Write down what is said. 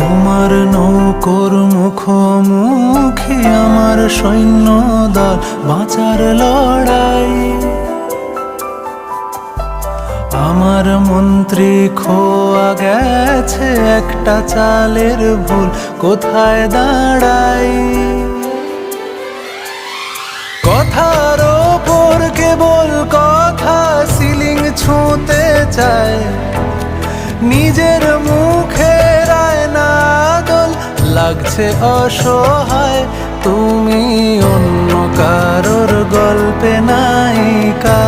তোমার নৌকোর মুখোমুখি আমার সৈন্য দল, বাঁচার লড়াই। আমার মন্ত্রী খোয়া গেছে একটা চালের ভুল, কোথায় দাঁড়াই? কথার ওপর কেবল কথা, সিলিং ছুঁতে চায়, নিজের মুখের আয়না দোল লাগছে অসহায়। তুমি অন্য কারোর গল্পে নায়িকা।